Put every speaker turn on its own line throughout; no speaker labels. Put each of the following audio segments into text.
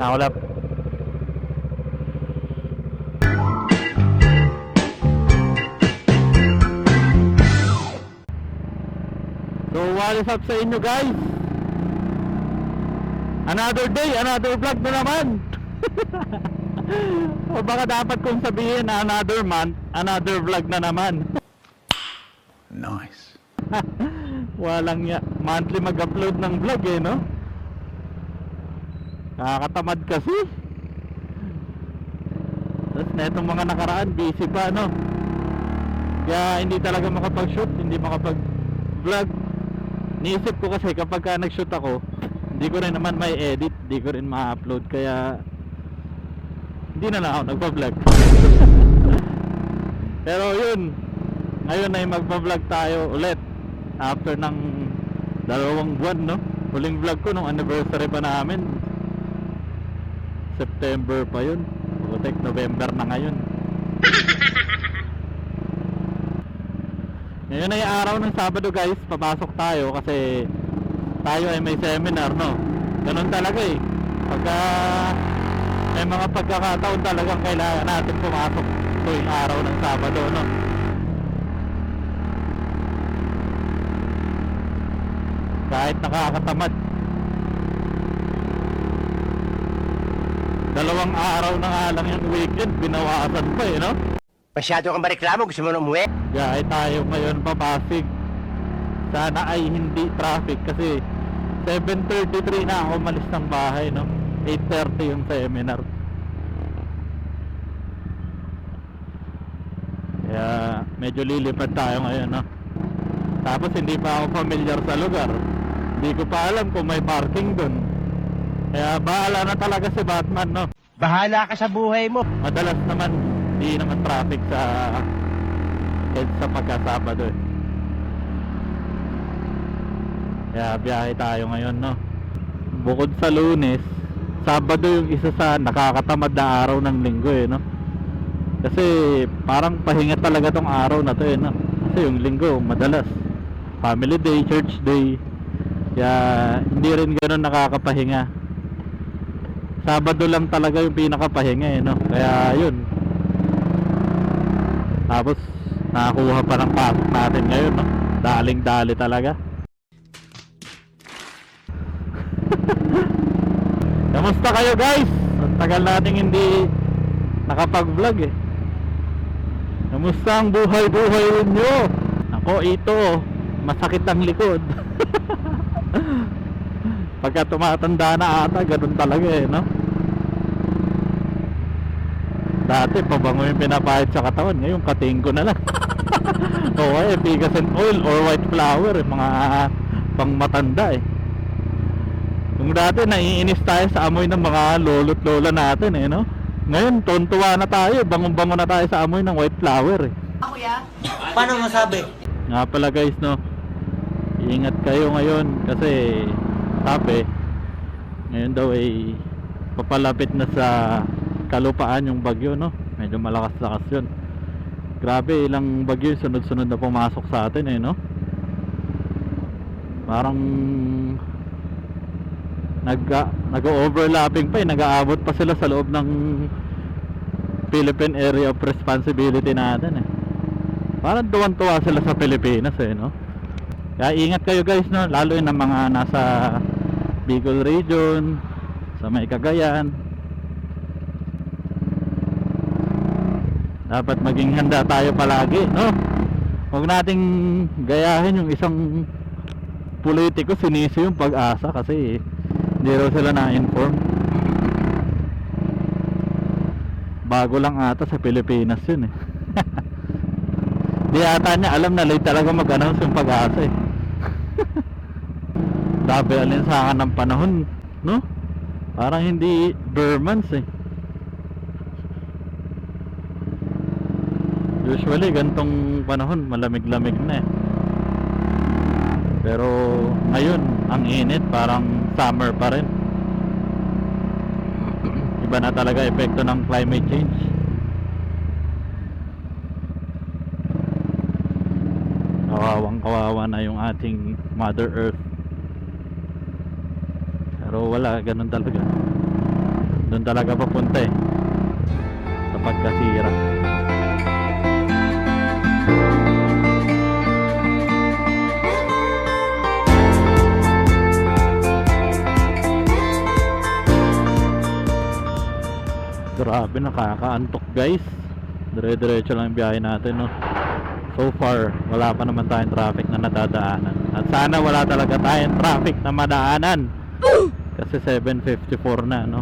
Nakulap. So what is up sa inyo guys? Another day, another vlog na naman. O baka dapat kong sabihin another month, another vlog na naman.
Nice.
Walang ya, monthly mag-upload ng vlog eh, no? Nakakatamad kasi. Tapos na itong mga nakaraan, busy pa, no? Kaya hindi talaga makapag-shoot, hindi makapag-vlog. Niisip ko kasi kapag ka nag-shoot ako, hindi ko rin naman may edit, hindi ko rin ma-upload, kaya hindi na lang ako nagpa-vlog. Pero yun, ngayon ay magpa-vlog tayo ulit after ng 2 buwan, no? Huling vlog ko nung anniversary pa namin, September pa yun. Putek, November na ngayon. Ngayon ay araw ng Sabado guys, papasok tayo kasi tayo ay may seminar, no? Ganun talaga eh. Pagka may mga pagkakataon talagang kailangan natin pumasok tuwing araw ng Sabado, no? Kahit nakakatamad. 2 araw na nga lang yung weekend, binawasan pa eh, no?
Masyado kang mareklamo, gusto mo na umuwi?
Biyahe tayo ngayon pa Pasig. Sana ay hindi traffic kasi 7:33 na ako umalis ng bahay, no? 8:30 yung seminar. Kaya medyo lilipad tayo ngayon, no? Tapos hindi pa ako familiar sa lugar. Hindi ko pa alam kung may parking dun. Kaya bahala na talaga si Batman, no?
Bahala ka sa buhay mo.
Madalas naman hindi naman traffic sa pagkasabado eh. Kaya biyahe tayo ngayon, no? Bukod sa Lunes, Sabado yung isa sa nakakatamad na araw ng linggo eh, no? Kasi parang pahinga talaga tong araw na to eh, no? Kasi yung linggo madalas family day, church day. Kaya hindi rin ganoon nakakapahinga. Sabado lang talaga yung pinakapahinga eh, no? Kaya yun. Tapos nakakuha pa ng pasok natin ngayon, no? Daling-dali talaga. Kamusta kayo guys? Ang tagal nating hindi nakapag-vlog eh. Kamusta ang buhay-buhay ninyo? Ako ito, masakit ang likod. Pagka tumatanda na ata, ganun talaga eh, no? Dati pabango yung pinapahid sa katawan, ngayon katingko na lang. O kaya efficacy oil or white flower, mga pang matanda eh. Kung dati naiinis tayo sa amoy ng mga lolo't lola natin eh, no? Ngayon tontuwa na tayo, bangong-bango na tayo sa amoy ng white flower eh.
Kuya, paano masabi?
Nga pala guys, no? Ingat kayo ngayon kasi sabi ngayon daw ay papalapit na sa kalupaan yung bagyo, no? Medyo malakas-lakas yun. Grabe, ilang bagyo yung sunod-sunod na pumasok sa atin eh, no? Parang nag-overlapping pa eh, nag-aabot pa sila sa loob ng Philippine Area of Responsibility natin eh. Parang tuwan-tuwa sila sa Pilipinas eh, no? Kaya ingat kayo guys, no? Lalo yun ang mga nasa Bicol region, sa may Cagayan. Dapat maging handa tayo palagi, no? Huwag nating gayahin yung isang politiko, sinisi yung Pag-asa kasi hindi raw sila na-inform. Bago lang ata sa Pilipinas yun eh. Di ata niya alam na late talaga mag-announce yung Pag-asa eh. Dabi alinsangan ng panahon, no? Parang hindi bare months eh. Usually gantong panahon malamig-lamig na eh. Pero ngayon ang init, parang summer pa rin. Iba na talaga epekto ng climate change. Kawawang-kawawa na yung ating Mother Earth. Pero wala, ganun talaga. Doon talaga papunta eh. Sa pagkasira. Grabe, nakakaantok guys. Dire-diretso lang yung biyahe natin, no. So far, wala pa naman tayong traffic na nadadaanan. At sana wala talaga tayong traffic na madaanan. Kasi 7:54 na, no.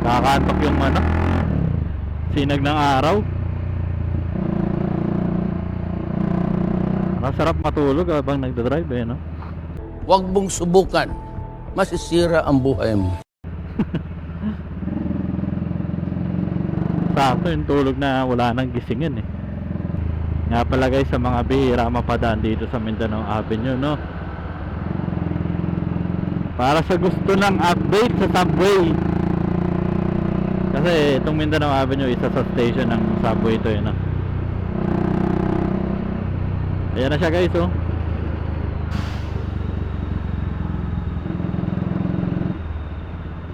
Kakaantok yung ano, sinag ng araw. Masarap matulog habang nagdadrive eh, no.
Huwag mong subukan. Masisira ang buhay mo.
Sakto yung tulog na wala nang gisingin eh. Nga pala guys, sa mga bihira mapadaan dito sa Mindanao Avenue, no. Para sa gusto ng update sa subway. Kasi itong Mindanao Avenue, isa sa station ng subway ito, no. Ayan na siya guys, oh.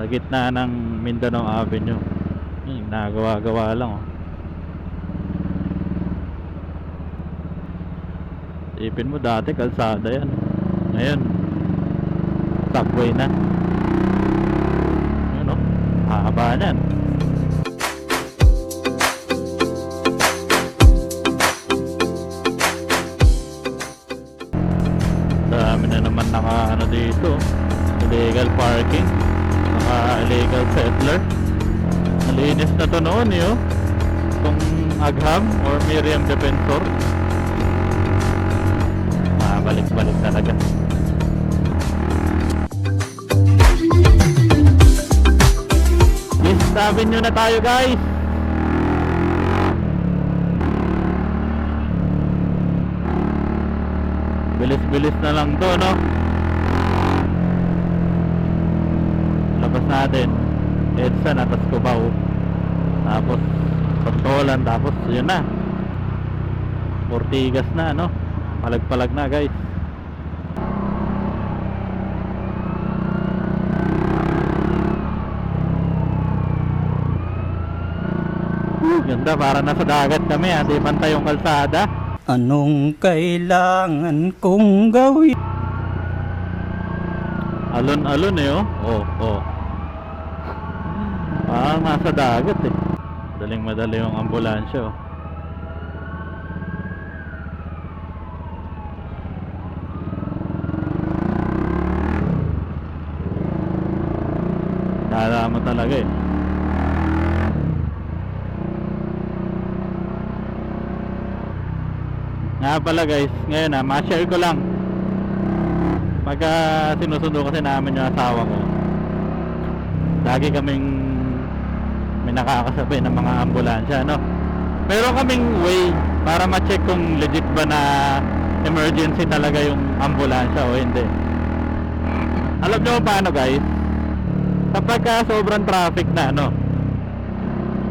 Sa gitna ng Mindanao Avenue. Nagawa-gawa lang, oh. Ipin mo dati kalsada yan. Ngayon subway na. Yun, oh. Haba yan. Dami na naman naka ano dito, illegal parking, naka illegal settler. Malinis na to noon eh, oh. Itong Agham or Miriam Defensor, balik-balik talaga. East Avenue na tayo guys. Bilis-bilis na lang to, no. Labas natin EDSA na, tas Cubao, tapos Pantolan, tapos yun na Ortigas na, no. Palag-palag na guys. Ganda, para nasa dagat kami, ha. Di bantay yung kalsada.
Anong kailangan kong gawin?
Alon-alon eh, oh. Oh, oh. Parang nasa dagat eh. Daling madali yung ambulansya, oh. Kala mo talaga eh. Nga pala guys, ngayon ma-share ko lang. Pagka sinusundo kasi namin yung asawa ko, lagi kaming may nakakasabay ng mga ambulansya, no. Pero kaming way para ma-check kung legit ba na emergency talaga yung ambulansya o hindi. Alam nyo paano guys? Kapag sobrang traffic na, no,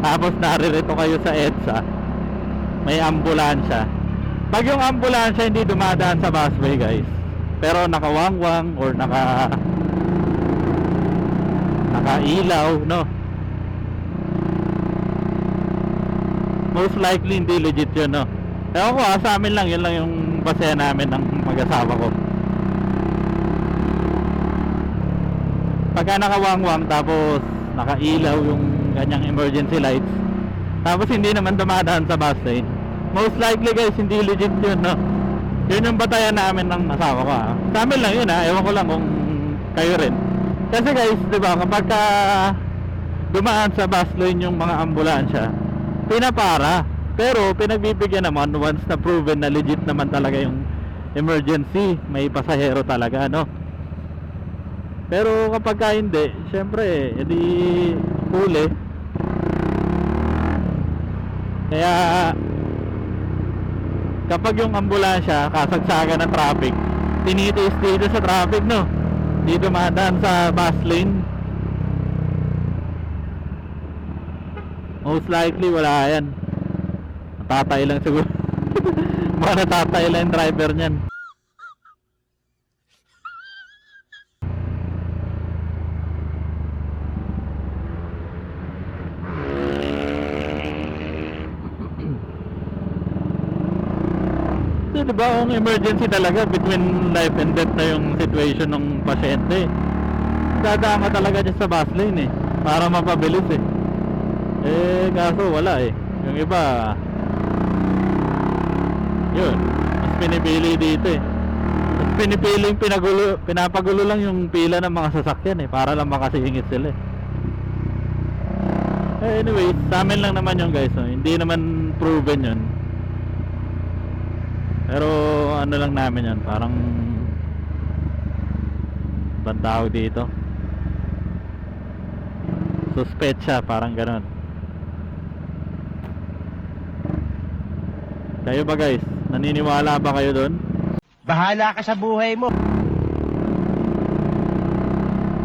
tapos naririto kayo sa EDSA, may ambulansya. Pag yung ambulansya hindi dumadaan sa busway guys, pero nakawangwang or nakailaw, no, most likely hindi legit yun, no. Ewan ko, sa amin lang, yun lang yung basehan namin ng mag-asawa ko. Pagka nakawangwang tapos nakailaw yung kanyang emergency lights, tapos hindi naman dumadaan sa bus lane, most likely guys hindi legit yun, no. Yun yung batayan namin ng asawa ko, ha. Sa amin lang yun, ha. Ewan ko lang kung kayo rin. Kasi guys, diba, kapag dumaan sa bus lane yung mga ambulansya, pinapara, pero pinagbibigyan naman once na proven na legit naman talaga yung emergency, may pasahero talaga, no. Pero kapag hindi, syempre edi huli. Kaya kapag yung ambulansya kasagsagan ng traffic, tinitiis dito sa traffic, no, di dumadaan sa bus lane, most likely wala yan, natatay lang siguro. Mga natatay lang yung driver nyan. Kasi di ba kung emergency talaga, between life and death na yung situation ng pasyente, dadaan ka talaga dyan sa bus lane eh, para mapabilis eh. Kaso wala eh. Yung iba, yun, mas pinipili dito eh. Mas pinipiling pinapagulo lang yung pila ng mga sasakyan eh, para lang makasingit sila eh. Anyway, sa amin lang naman yun guys, no? Hindi naman proven yun. Pero ano lang namin yun, parang bang tawag dito, suspecha, parang ganon. Kayo ba guys, naniniwala ba kayo doon?
Bahala ka sa buhay mo.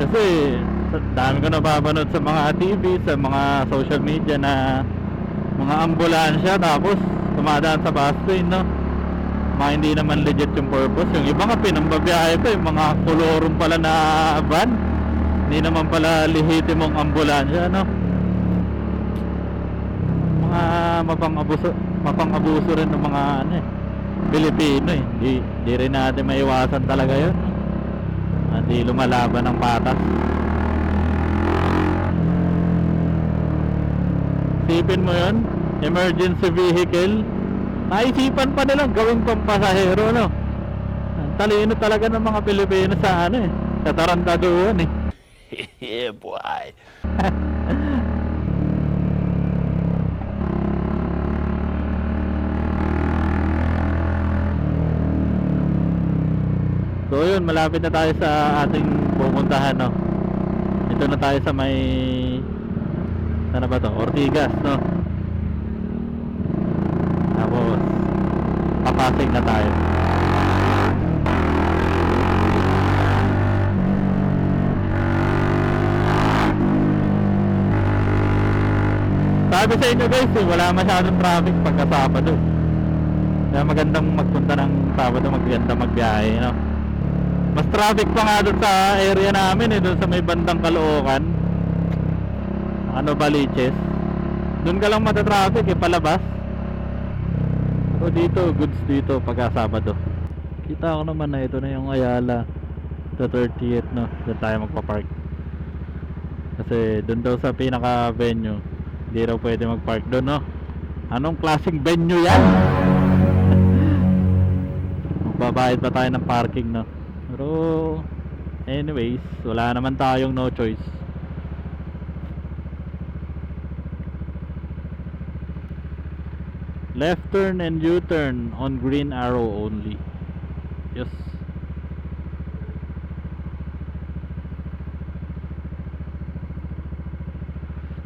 Kasi dami ko napapanood sa mga TV, sa mga social media na mga ambulansya tapos tumadaan sa bus lane, no? Mga hindi naman legit yung purpose. Yung iba nga pinambabiyahe pa, yung mga kolorum pala na van, hindi naman pala lehitimong ambulansya, no? Mga mapang-abuso rin ng mga ano eh, Pilipino eh. Di rin natin maiwasan talaga yun. Hindi lumalaban ng patas. Isipin mo yun, emergency vehicle, naisipan pa nilang gawing pampasahero, no? Ang talino talaga ng mga Pilipino sa ano eh, sa tarantaduhan eh.
Yeah, boy.
So yun, malapit na tayo sa ating pupuntahan, no? Ito na tayo sa may, sana ba to? Ortigas, no? Tapos papasig na tayo. Sabi sa inyo guys, wala masyadong traffic pagka Sabado. Kaya magandang magpunta ng Sabado, magandang magbiyahe, no? Mas traffic pa nga doon sa area namin eh, doon sa may bandang Caloocan, ano, Baliches. Doon ka lang matatraffic eh, palabas. So dito, goods dito pagka Sabado. Kita ko naman na ito na yung Ayala, the 30th, no? Doon tayo magpa-park. Kasi doon daw sa pinaka venue, hindi raw pwede mag-park doon, no? Anong klaseng venue yan? Magbabayad pa tayo ng parking, no? Pero anyways, wala naman tayong no choice. Left turn and U-turn on green arrow only. Yes.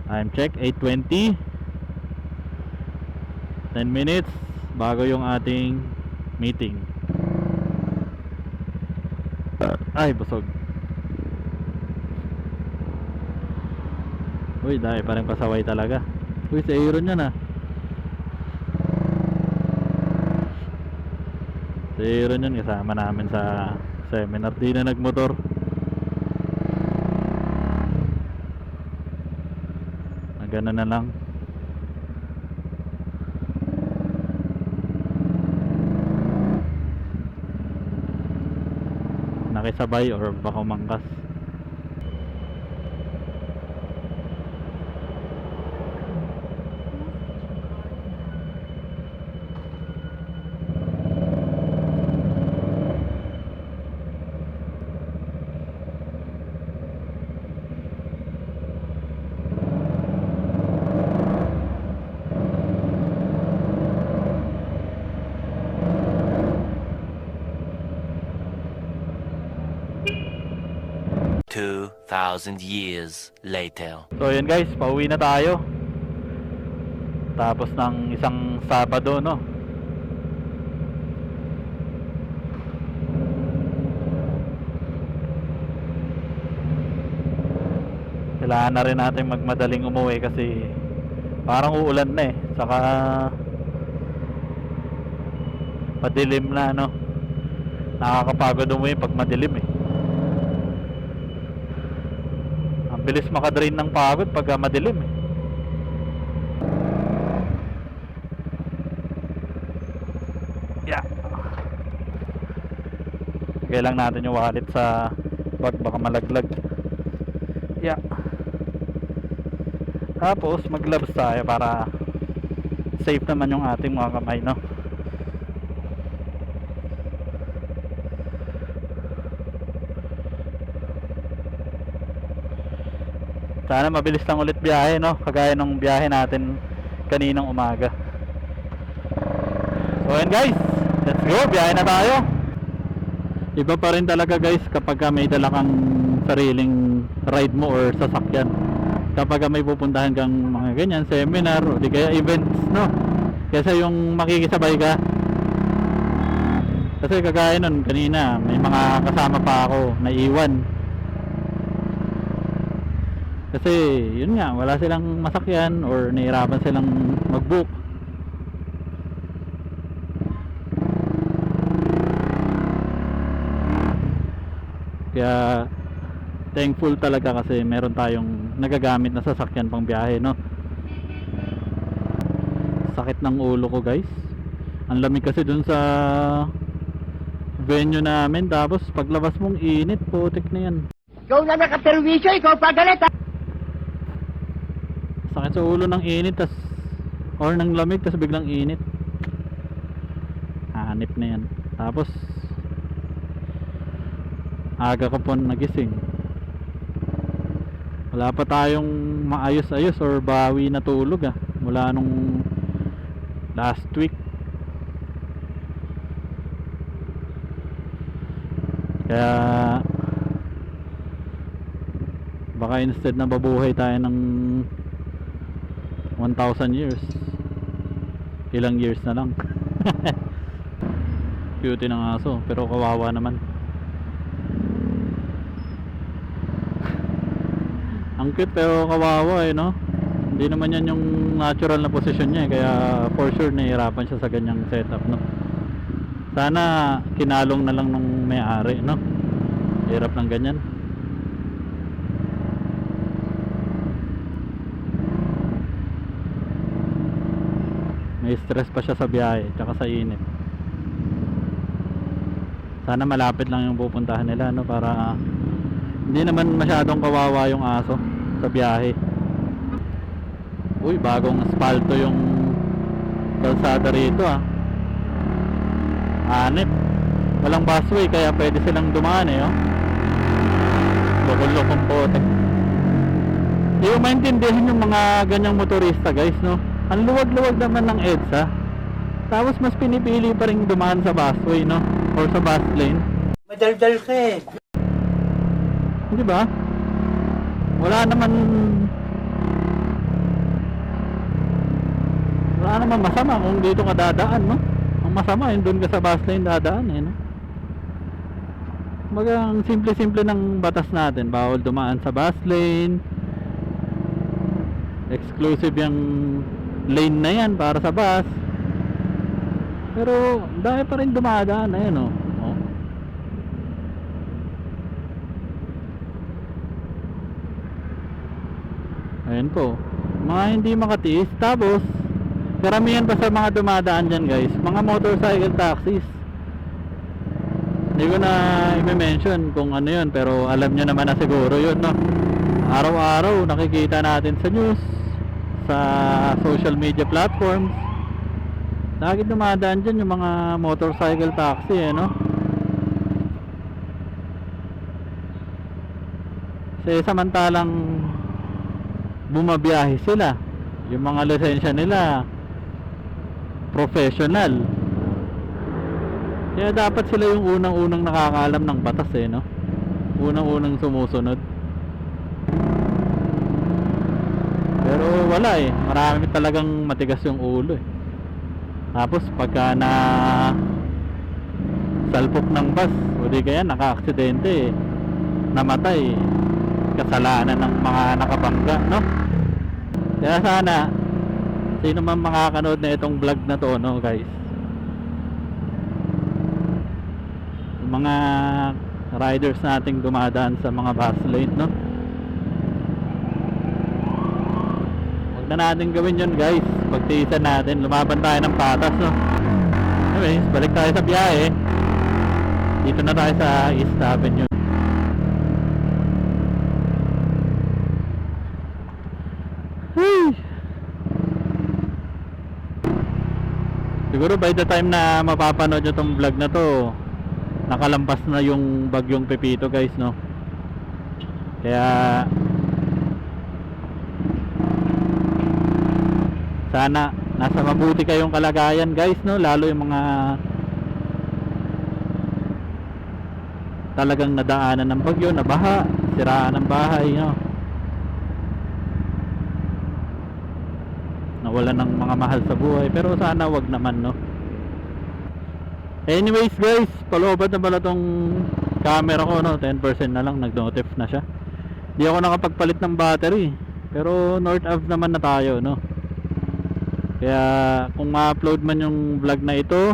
Time check 8:20. 10 minutes bago yung ating meeting. Ay, busog. Uy, dahil parang pasaway talaga. Uy, sa Aeron yan ah. Sa Aeron yan, kasama namin sa seminar. Di na nagmotor. Gano'n na lang. Nakisabay or baka umangkas.
Thousand years later.
So yun guys, pauwi na tayo. Tapos ng isang Sabado, no? Kailangan na rin natin magmadaling umuwi kasi parang uulan na eh. Saka madilim na, no? Nakakapagod umuwi pag madilim eh. Bilis makadrain ng pagod pagka madilim eh. Yeah. Lagay lang natin yung wallet sa bag, baka malaglag. Yeah. Tapos mag-gloves tayo para safe naman yung ating mga kamay, no? Sana mabilis lang ulit biyahe, no? Kagaya ng biyahe natin kaninang umaga. So ayan guys, let's go, biyahe na tayo. Iba pa rin talaga guys kapag may dala kang sariling ride mo or sasakyan. Kapag may pupuntahan kang mga ganyan, seminar o di kaya events, no? Kasi yung makikisabay ka. Kasi kagaya nun kanina, may mga kasama pa ako na iwan. Kasi yun nga, wala silang masakyan or nahirapan silang mag-book. Kaya thankful talaga kasi meron tayong nagagamit na sasakyan pang biyahe, no? Sakit ng ulo ko guys. Ang lamig kasi dun sa venue namin, tapos paglabas mong init, putik na yan.
Ikaw na nakaperwisyo, ikaw pagalit ha!
Sakit sa ulo ng init tas or ng lamig tas biglang init. Hanip na yan. Tapos aga ka po nagising. Wala pa tayong maayos-ayos or bawi na tulog mula nung last week. Kaya baka instead na babuhay tayo ng 1,000 years, ilang years na lang. Cute ng aso pero kawawa naman. Ang cute pero kawawa no. Hindi naman yan yung natural na posisyon niya kaya for sure nahihirapan siya sa ganyang setup, no. Sana kinalong na lang nung may-ari, no. Hirap ng ganyan. May stress pa siya sa biyahe tsaka sa init. Sana malapit lang yung pupuntahan nila, no, para hindi naman masyadong kawawa yung aso sa biyahe. Uy, bagong asfalto yung kalsada rito Hanip. Walang busway kaya pwede silang dumaan oh. Lukol-lokong potek. Hindi ko maintindihan yung mga ganyang motorista guys, no. Ang luwag-luwag naman ng EDSA, tapos mas pinipili pa rin dumaan sa busway, no, or sa bus lane.
Madaldal ka eh.
Di ba? Wala naman masama kung dito ka dadaan, no. Ang masama yung doon ka sa bus lane dadaan no. Ang simple-simple ng batas natin, bawal dumaan sa bus lane. Exclusive yung lane na yan para sa bus. Pero dahil pa rin dumadaan oh. Ayan po, mga hindi makatiis. Tapos karamihan pa sa mga dumadaan dyan guys, mga motorcycle taxis. Hindi ko na i-mention kung ano yun, pero alam nyo naman na siguro yun, no. Araw-araw nakikita natin sa news, sa social media platforms, lagi dumadaan dyan yung mga motorcycle taxi no. Kasi samantalang bumabiyahe sila, yung mga lisensya nila professional, kaya dapat sila yung unang-unang nakakaalam ng batas no. Unang-unang sumusunod. Pero wala marami talagang matigas yung ulo Tapos pagka na salpok ng bus o di kaya naka-aksidente namatay, kasalanan ng mga nakabangga, no. Kaya sana sino man makakanood na itong vlog na to, no guys, yung mga riders nating dumadaan sa mga bus lane, no, huwag na natin gawin yun guys. Pagtiisan natin, lumaban tayo ng patas, no. Anyways, balik tayo sa biyahe. Dito na tayo sa East Avenue. Hey! Siguro by the time na mapapanood nyo tong vlog na to, nakalampas na yung bagyong Pepito guys, no? Kaya sana nasa mabuti kayong kalagayan guys, no? Lalo yung mga talagang nadaanan ng bagyo, nabaha, siraan ng bahay, no? Nawalan ng mga mahal sa buhay, pero sana wag naman, no? Anyways guys, palooban na pala tong camera ko, no? 10% na lang, nag-notif na siya. Di ako nakapagpalit ng battery, pero north of naman na tayo, no? Kaya kung ma-upload man yung vlog na ito,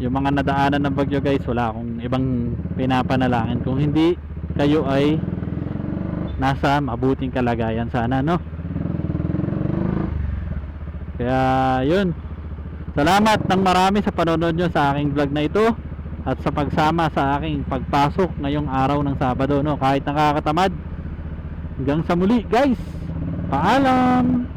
yung mga nadaanan ng bagyo guys, wala akong ibang pinapanalangin kung hindi kayo ay nasa mabuting kalagayan sana, no? Kaya yun, salamat ng marami sa panonood nyo sa aking vlog na ito at sa pagsama sa aking pagpasok ngayong araw ng Sabado, no? Kahit nakakatamad. Hanggang sa muli guys, paalam.